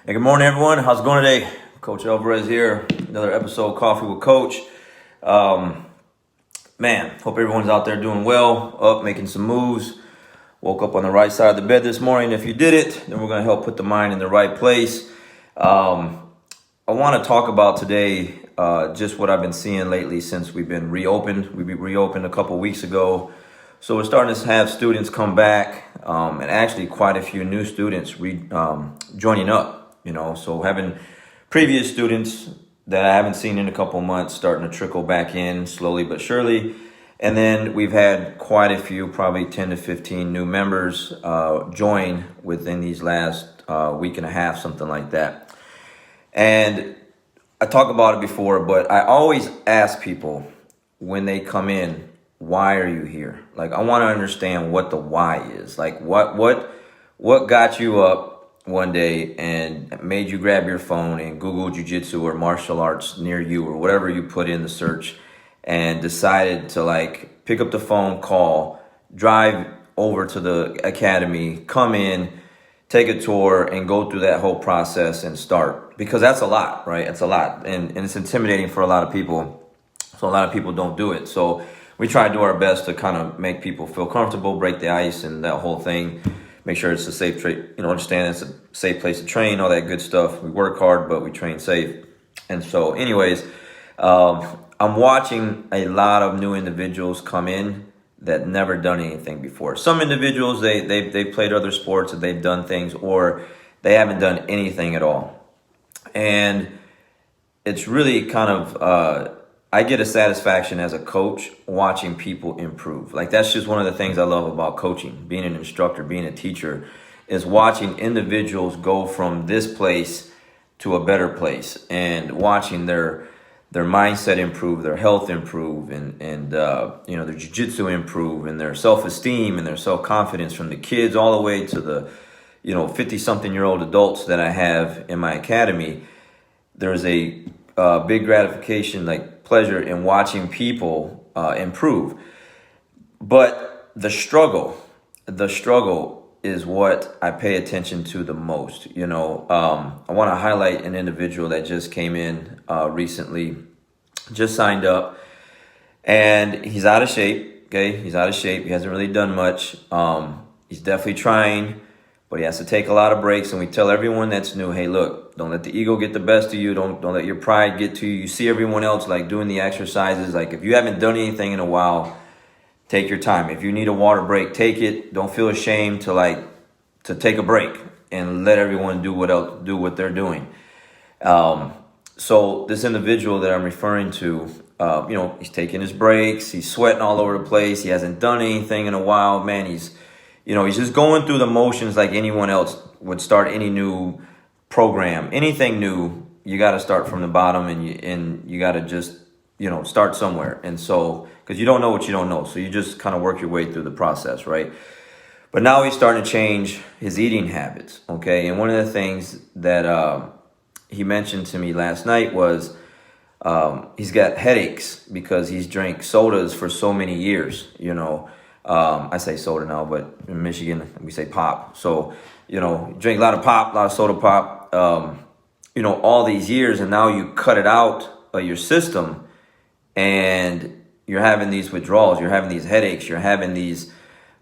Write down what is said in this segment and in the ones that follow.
Hey, good morning, everyone. How's it going today? Coach Alvarez here. Another episode of Coffee with Coach. Man, hope everyone's out there doing well, up, making some moves. Woke up on the right side of the bed this morning. If you did it, then we're going to help put the mind in the right place. I want to talk about today just what I've been seeing lately since we've been reopened. We reopened a couple weeks ago. So we're starting to have students come back, and actually quite a few new students joining up. So having previous students that I haven't seen in a couple months starting to trickle back in slowly but surely. And then we've had quite a few, probably 10 to 15 new members join within these last week and a half, something like that. And I talked about it before, but I always ask people when they come in, why are you here? Like, I want to understand what the why is. Like, what got you up one day and made you grab your phone and Google jiu-jitsu or martial arts near you or whatever you put in the search and decided to like pick up the phone, call, drive over to the academy, come in, take a tour and go through that whole process and start, because that's a lot, right? It's a lot and it's intimidating for a lot of people. So a lot of people don't do it. So we try to do our best to kind of make people feel comfortable, break the ice and that whole thing. Make sure it's a safe understand it's a safe place to train, all that good stuff. We work hard, but we train safe. And so anyways, I'm watching a lot of new individuals come in that never done anything before. Some individuals, they've played other sports and they've done things, or they haven't done anything at all. And it's really kind of, I get a satisfaction as a coach watching people improve. Like, that's just one of the things I love about coaching, being an instructor, being a teacher, is watching individuals go from this place to a better place and watching their mindset improve, their health improve, and their jiu-jitsu improve, and their self-esteem and their self-confidence, from the kids all the way to the 50-something-year-old adults that I have in my academy. There's a big gratification, like pleasure, in watching people improve. But the struggle is what I pay attention to the most. I want to highlight an individual that just came in recently, just signed up, and he's out of shape. Okay, he's out of shape. He hasn't really done much. He's definitely trying, but he has to take a lot of breaks. And we tell everyone that's new, hey, look, don't let the ego get the best of you. Don't let your pride get to you. You see everyone else like doing the exercises. Like, if you haven't done anything in a while, take your time. If you need a water break, take it. Don't feel ashamed to take a break and let everyone do what they're doing. So this individual that I'm referring to, he's taking his breaks. He's sweating all over the place. He hasn't done anything in a while. Man, he's just going through the motions like anyone else would start any new program. Anything new, you got to start from the bottom, and you got to just, start somewhere. And so, because you don't know what you don't know. So you just kind of work your way through the process, right? But now he's starting to change his eating habits, okay? And one of the things that he mentioned to me last night was he's got headaches because he's drank sodas for so many years, I say soda now, but in Michigan, we say pop. So, drink a lot of pop, a lot of soda pop, all these years, and now you cut it out of your system, and you're having these withdrawals, you're having these headaches, you're having these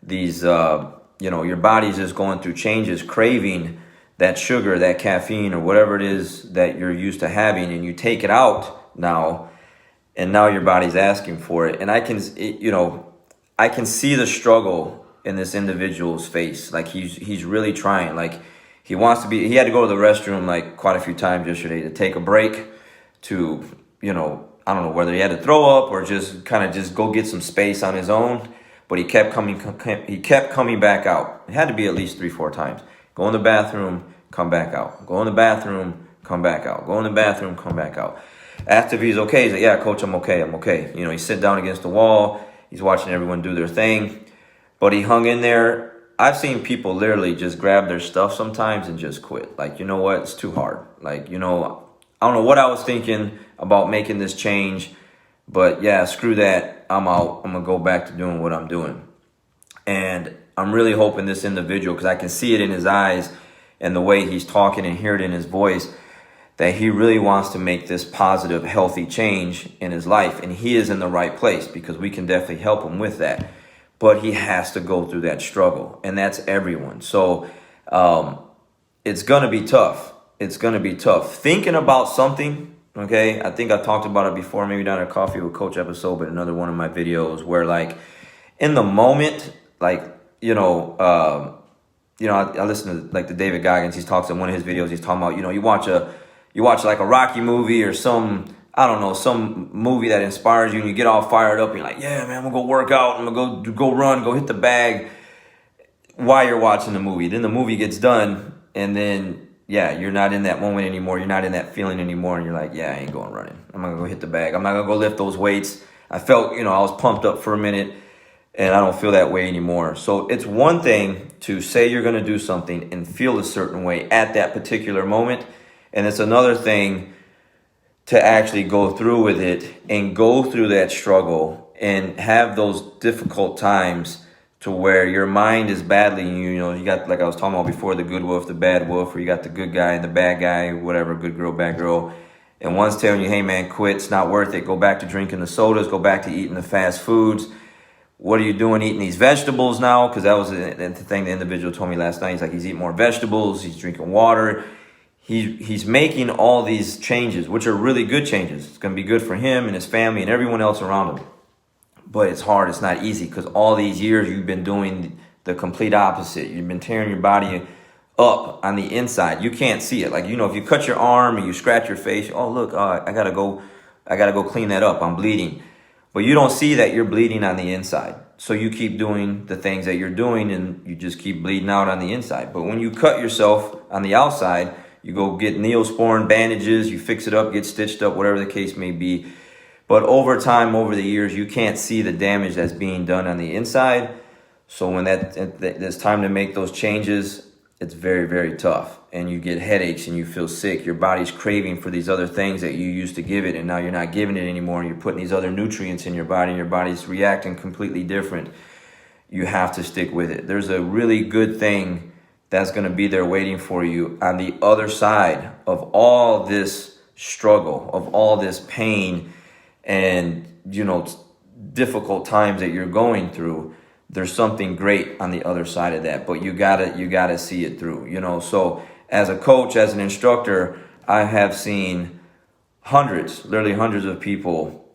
your body's just going through changes, craving that sugar, that caffeine, or whatever it is that you're used to having, and you take it out now, and now your body's asking for it. And I can see the struggle in this individual's face. Like, he's really trying. Like, he had to go to the restroom like quite a few times yesterday to take a break to, I don't know whether he had to throw up or just go get some space on his own. But he kept coming back out. It had to be at least 3-4 times. Go in the bathroom, come back out. Go in the bathroom, come back out. Go in the bathroom, come back out. Asked if he's okay. He's like, yeah, coach, I'm okay. He sit down against the wall. He's watching everyone do their thing. But he hung in there. I've seen people literally just grab their stuff sometimes and just quit. Like, you know what? It's too hard. Like, I don't know what I was thinking about making this change. But yeah, screw that. I'm out. I'm going to go back to doing what I'm doing. And I'm really hoping this individual, because I can see it in his eyes, and the way he's talking and hear it in his voice, that he really wants to make this positive, healthy change in his life. And he is in the right place, because we can definitely help him with that. But he has to go through that struggle, and that's everyone. So it's going to be tough. It's going to be tough. Thinking about something, okay? I think I talked about it before, maybe not a Coffee with Coach episode, but another one of my videos, where like in the moment, like, I listen to like the David Goggins. He talks in one of his videos. He's talking about, you watch like a Rocky movie or some movie that inspires you, and you get all fired up. And you're like, yeah, man, I'm gonna go work out. I'm gonna go run, go hit the bag while you're watching the movie. Then the movie gets done, and then, yeah, you're not in that moment anymore. You're not in that feeling anymore. And you're like, yeah, I ain't going running. I'm not gonna go hit the bag. I'm not gonna go lift those weights. I felt, I was pumped up for a minute, and I don't feel that way anymore. So it's one thing to say you're going to do something and feel a certain way at that particular moment. And it's another thing to actually go through with it and go through that struggle and have those difficult times to where your mind is battling you. You got, like I was talking about before, the good wolf, the bad wolf, or you got the good guy and the bad guy, whatever, good girl, bad girl. And one's telling you, hey man, quit, it's not worth it. Go back to drinking the sodas, go back to eating the fast foods. What are you doing eating these vegetables now? Because that was the thing the individual told me last night. He's like, he's eating more vegetables, he's drinking water. He's making all these changes, which are really good changes. It's going to be good for him and his family and everyone else around him. But it's hard, it's not easy, because all these years you've been doing the complete opposite. You've been tearing your body up on the inside. You can't see it. Like, if you cut your arm and you scratch your face, oh look, I gotta go clean that up, I'm bleeding. But you don't see that you're bleeding on the inside. So you keep doing the things that you're doing, and you just keep bleeding out on the inside. But when you cut yourself on the outside, you go get Neosporin bandages, you fix it up, get stitched up, whatever the case may be. But over time, over the years, you can't see the damage that's being done on the inside. So when there's time to make those changes, it's very, very tough. And you get headaches and you feel sick. Your body's craving for these other things that you used to give it, and now you're not giving it anymore. And you're putting these other nutrients in your body, and your body's reacting completely different. You have to stick with it. There's a really good thing that's going to be there waiting for you on the other side of all this struggle, of all this pain and, difficult times that you're going through. There's something great on the other side of that, but you gotta see it through, So as a coach, as an instructor, I have seen literally hundreds of people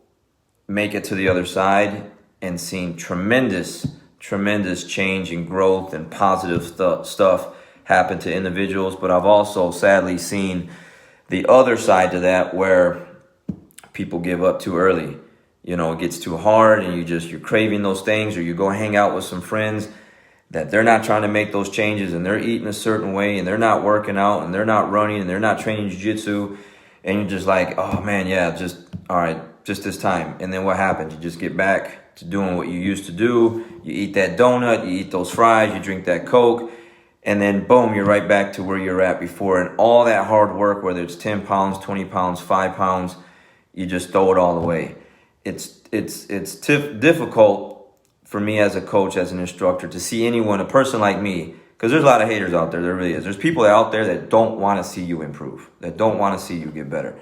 make it to the other side and seen tremendous change and growth and positive stuff happen to individuals. But I've also sadly seen the other side to that, where people give up too early. It gets too hard, and you're craving those things, or you go hang out with some friends that they're not trying to make those changes, and they're eating a certain way, and they're not working out, and they're not running, and they're not training jiu-jitsu, and you're just like, oh man, yeah, all right, just this time. And then what happens? You just get back to doing what you used to do. You eat that donut, you eat those fries, you drink that Coke, and then boom, you're right back to where you're at before. And all that hard work, whether it's 10 pounds, 20 pounds, 5 pounds, you just throw it all away. It's difficult for me as a coach, as an instructor, to see a person like me, because there's a lot of haters out there. There really is. There's people out there that don't want to see you improve, that don't want to see you get better.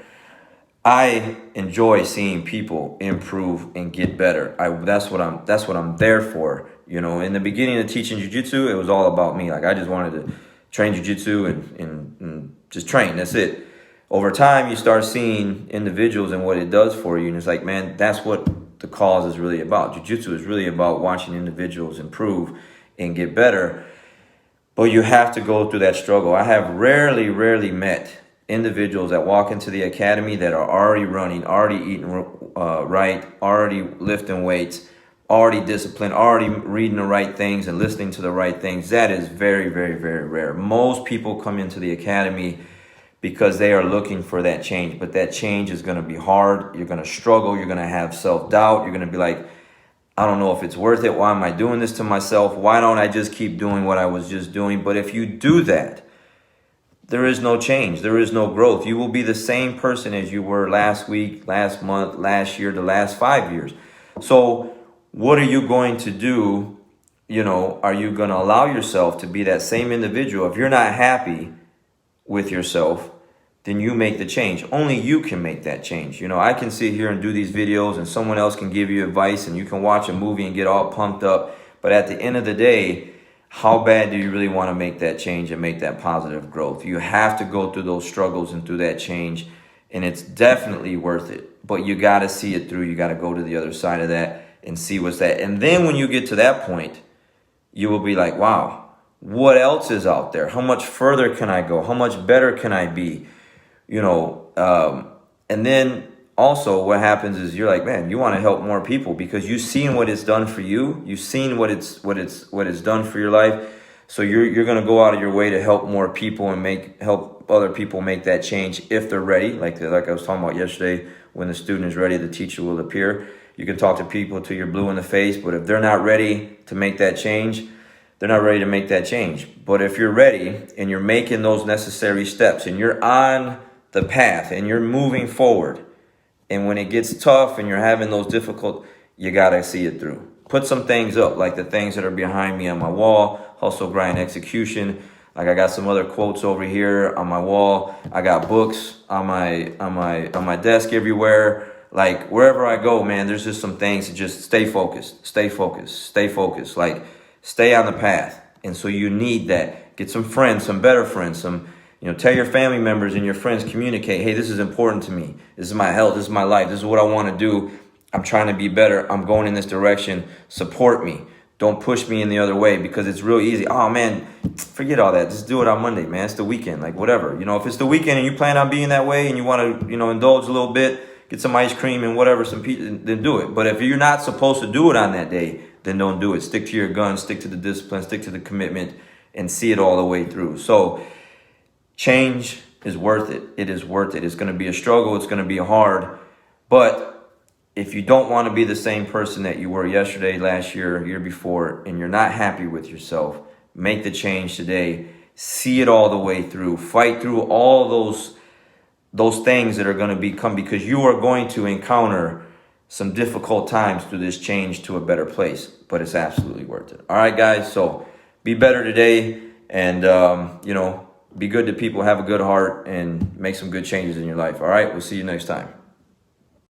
I enjoy seeing people improve and get better. That's what I'm there for. In the beginning of teaching jiu-jitsu, it was all about me. Like, I just wanted to train jiu-jitsu and just train. That's it. Over time, you start seeing individuals and what it does for you. And it's like, man, that's what the cause is really about. Jiu-jitsu is really about watching individuals improve and get better. But you have to go through that struggle. I have rarely met individuals that walk into the academy that are already running, already eating right, already lifting weights, already disciplined, already reading the right things and listening to the right things. That is very, very, very rare. Most people come into the academy because they are looking for that change, but that change is going to be hard. You're going to struggle. You're going to have self-doubt. You're going to be like, I don't know if it's worth it. Why am I doing this to myself? Why don't I just keep doing what I was just doing? But if you do that, there is no change. There is no growth. You will be the same person as you were last week, last month, last year, the last 5 years. So what are you going to do are you going to allow yourself to be that same individual? If you're not happy with yourself, then you make the change. Only you can make that change. I can sit here and do these videos, and someone else can give you advice, and you can watch a movie and get all pumped up. But at the end of the day, how bad do you really want to make that change and make that positive growth? You have to go through those struggles and through that change, and it's definitely worth it. But you got to see it through. You got to go to the other side of that and see what's that. And then when you get to that point, you will be like, wow, what else is out there? How much further can I go? How much better can I be? And then also what happens is you're like, man, you want to help more people because you've seen what it's done for you. You've seen what it's done for your life. So you're going to go out of your way to help more people and help other people make that change if they're ready. Like I was talking about yesterday, when the student is ready, the teacher will appear. You can talk to people till you're blue in the face, but if they're not ready to make that change, they're not ready to make that change. But if you're ready and you're making those necessary steps and you're on the path and you're moving forward, and when it gets tough and you're having those difficult, you got to see it through. Put some things up, like the things that are behind me on my wall, hustle, grind, execution. Like I got some other quotes over here on my wall. I got books on my desk everywhere. Like wherever I go, man, there's just some things to just stay focused, stay focused, stay focused. Like stay on the path. And so you need that. Get some friends, some better friends, tell your family members and your friends, communicate. Hey, this is important to me. This is my health. This is my life. This is what I want to do. I'm trying to be better. I'm going in this direction. Support me. Don't push me in the other way because it's real easy. Oh, man, forget all that. Just do it on Monday, man. It's the weekend. Like, whatever. If it's the weekend and you plan on being that way and you want to, indulge a little bit, get some ice cream and whatever, some pizza, then do it. But if you're not supposed to do it on that day, then don't do it. Stick to your guns. Stick to the discipline. Stick to the commitment and see it all the way through. So change is worth it. It is worth it. It's going to be a struggle. It's going to be hard. But if you don't want to be the same person that you were yesterday, last year, year before, and you're not happy with yourself, make the change today. See it all the way through. Fight through all those things that are going to become, because you are going to encounter some difficult times through this change to a better place. But it's absolutely worth it. All right, guys. So be better today, and be good to people, have a good heart, and make some good changes in your life. All right, we'll see you next time.